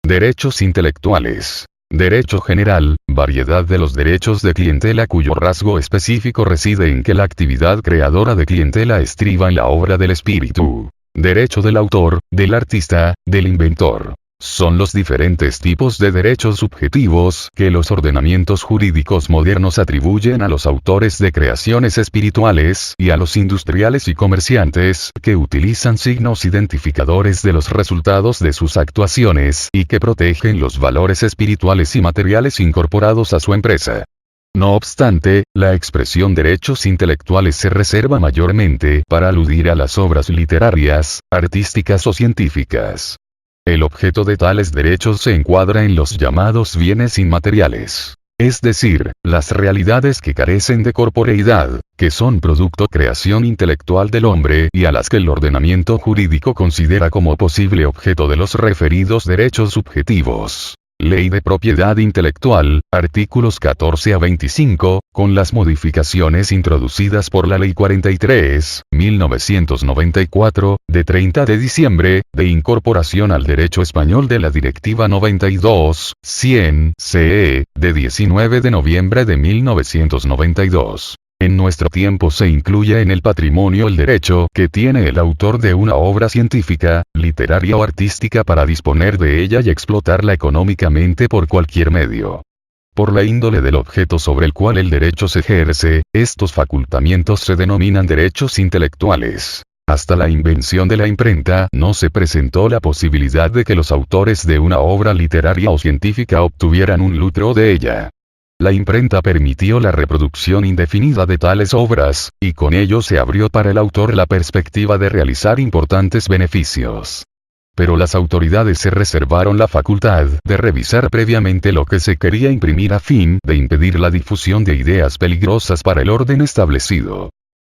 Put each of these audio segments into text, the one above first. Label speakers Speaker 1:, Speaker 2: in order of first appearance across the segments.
Speaker 1: Derechos intelectuales. Derecho general, variedad de los derechos de clientela cuyo rasgo específico reside en que la actividad creadora de clientela estriba en la obra del espíritu. Derecho del autor, del artista, del inventor. Son los diferentes tipos de derechos subjetivos que los ordenamientos jurídicos modernos atribuyen a los autores de creaciones espirituales y a los industriales y comerciantes que utilizan signos identificadores de los resultados de sus actuaciones y que protegen los valores espirituales y materiales incorporados a su empresa. No obstante, la expresión derechos intelectuales se reserva mayormente para aludir a las obras literarias, artísticas o científicas. El objeto de tales derechos se encuadra en los llamados bienes inmateriales. Es decir, las realidades que carecen de corporeidad, que son producto creación intelectual del hombre y a las que el ordenamiento jurídico considera como posible objeto de los referidos derechos subjetivos. Ley de Propiedad Intelectual, artículos 14 a 25, con las modificaciones introducidas por la Ley 43, 1994, de 30 de diciembre, de incorporación al derecho español de la Directiva 92/100/CE, de 19 de noviembre de 1992. En nuestro tiempo se incluye en el patrimonio el derecho que tiene el autor de una obra científica, literaria o artística para disponer de ella y explotarla económicamente por cualquier medio. Por la índole del objeto sobre el cual el derecho se ejerce, estos facultamientos se denominan derechos intelectuales. Hasta la invención de la imprenta no se presentó la posibilidad de que los autores de una obra literaria o científica obtuvieran un lucro de ella. La imprenta permitió la reproducción indefinida de tales obras, y con ello se abrió para el autor la perspectiva de realizar importantes beneficios. Pero las autoridades se reservaron la facultad de revisar previamente lo que se quería imprimir a fin de impedir la difusión de ideas peligrosas para el orden establecido.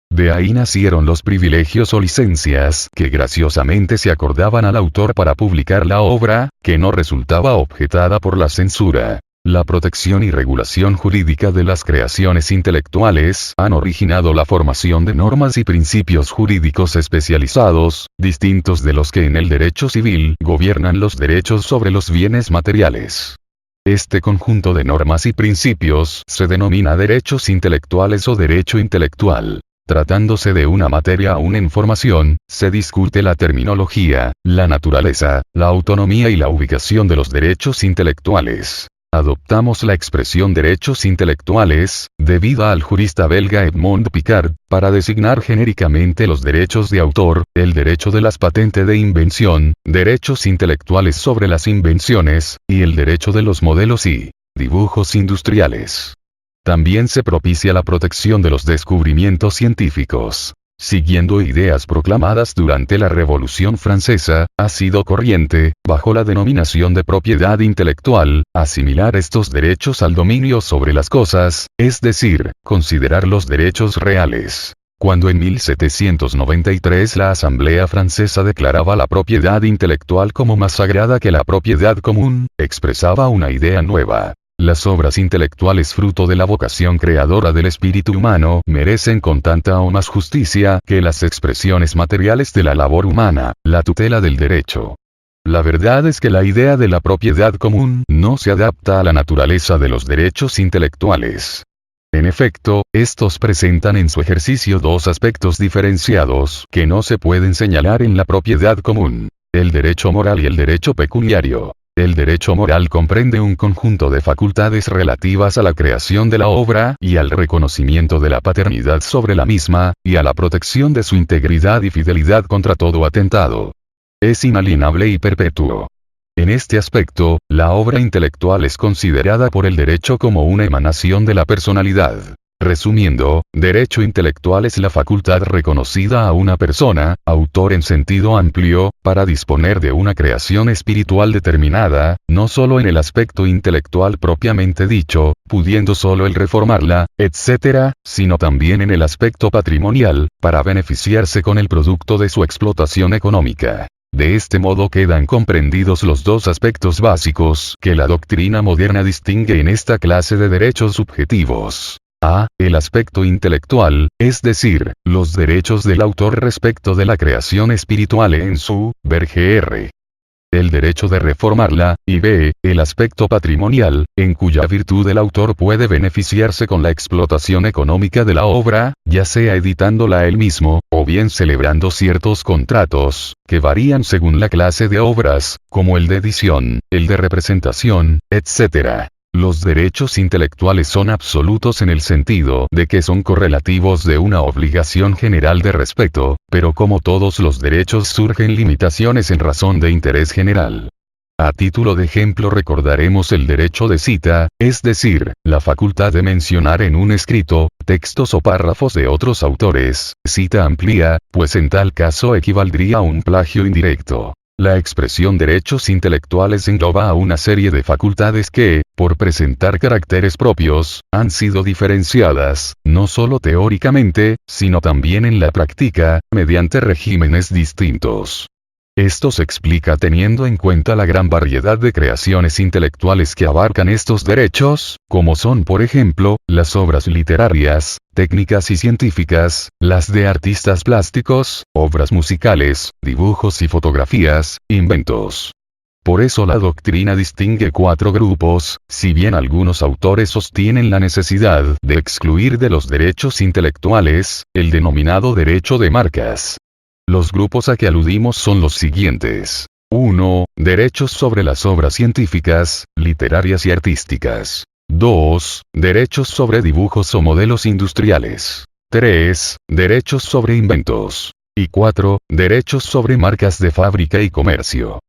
Speaker 1: De ahí nacieron los privilegios o licencias que graciosamente se acordaban al autor para publicar la obra, que no resultaba objetada por la censura. La protección y regulación jurídica de las creaciones intelectuales han originado la formación de normas y principios jurídicos especializados, distintos de los que en el derecho civil gobiernan los derechos sobre los bienes materiales. Este conjunto de normas y principios se denomina derechos intelectuales o derecho intelectual. Tratándose de una materia aún en formación, se discute la terminología, la naturaleza, la autonomía y la ubicación de los derechos intelectuales. Adoptamos la expresión derechos intelectuales, debida al jurista belga Edmond Picard, para designar genéricamente los derechos de autor, el derecho de las patentes de invención, derechos intelectuales sobre las invenciones, y el derecho de los modelos y dibujos industriales. También se propicia la protección de los descubrimientos científicos. Siguiendo ideas proclamadas durante la Revolución Francesa, ha sido corriente, bajo la denominación de propiedad intelectual, asimilar estos derechos al dominio sobre las cosas, es decir, considerar los derechos reales. Cuando en 1793 la Asamblea Francesa declaraba la propiedad intelectual como más sagrada que la propiedad común, expresaba una idea nueva. Las obras intelectuales fruto de la vocación creadora del espíritu humano merecen con tanta o más justicia que las expresiones materiales de la labor humana, la tutela del derecho. La verdad es que la idea de la propiedad común no se adapta a la naturaleza de los derechos intelectuales. En efecto, estos presentan en su ejercicio dos aspectos diferenciados que no se pueden señalar en la propiedad común: el derecho moral y el derecho pecuniario. El derecho moral comprende un conjunto de facultades relativas a la creación de la obra y al reconocimiento de la paternidad sobre la misma, y a la protección de su integridad y fidelidad contra todo atentado. Es inalienable y perpetuo. En este aspecto, la obra intelectual es considerada por el derecho como una emanación de la personalidad. Resumiendo, derecho intelectual es la facultad reconocida a una persona, autor en sentido amplio, para disponer de una creación espiritual determinada, no solo en el aspecto intelectual propiamente dicho, pudiendo solo él reformarla, etc., sino también en el aspecto patrimonial, para beneficiarse con el producto de su explotación económica. De este modo quedan comprendidos los dos aspectos básicos que la doctrina moderna distingue en esta clase de derechos subjetivos. A. El aspecto intelectual, es decir, los derechos del autor respecto de la creación espiritual en su, ver Gr. El derecho de reformarla, y b. El aspecto patrimonial, en cuya virtud el autor puede beneficiarse con la explotación económica de la obra, ya sea editándola él mismo, o bien celebrando ciertos contratos, que varían según la clase de obras, como el de edición, el de representación, etc. Los derechos intelectuales son absolutos en el sentido de que son correlativos de una obligación general de respeto, pero como todos los derechos surgen limitaciones en razón de interés general. A título de ejemplo recordaremos el derecho de cita, es decir, la facultad de mencionar en un escrito, textos o párrafos de otros autores, cita amplia, pues en tal caso equivaldría a un plagio indirecto. La expresión derechos intelectuales engloba a una serie de facultades que, por presentar caracteres propios, han sido diferenciadas, no solo teóricamente, sino también en la práctica, mediante regímenes distintos. Esto se explica teniendo en cuenta la gran variedad de creaciones intelectuales que abarcan estos derechos, como son por ejemplo, las obras literarias, técnicas y científicas, las de artistas plásticos, obras musicales, dibujos y fotografías, inventos. Por eso la doctrina distingue 4 grupos, si bien algunos autores sostienen la necesidad de excluir de los derechos intelectuales, el denominado derecho de marcas. Los grupos a que aludimos son los siguientes. 1. Derechos sobre las obras científicas, literarias y artísticas. 2. Derechos sobre dibujos o modelos industriales. 3. Derechos sobre inventos. Y 4. Derechos sobre marcas de fábrica y comercio.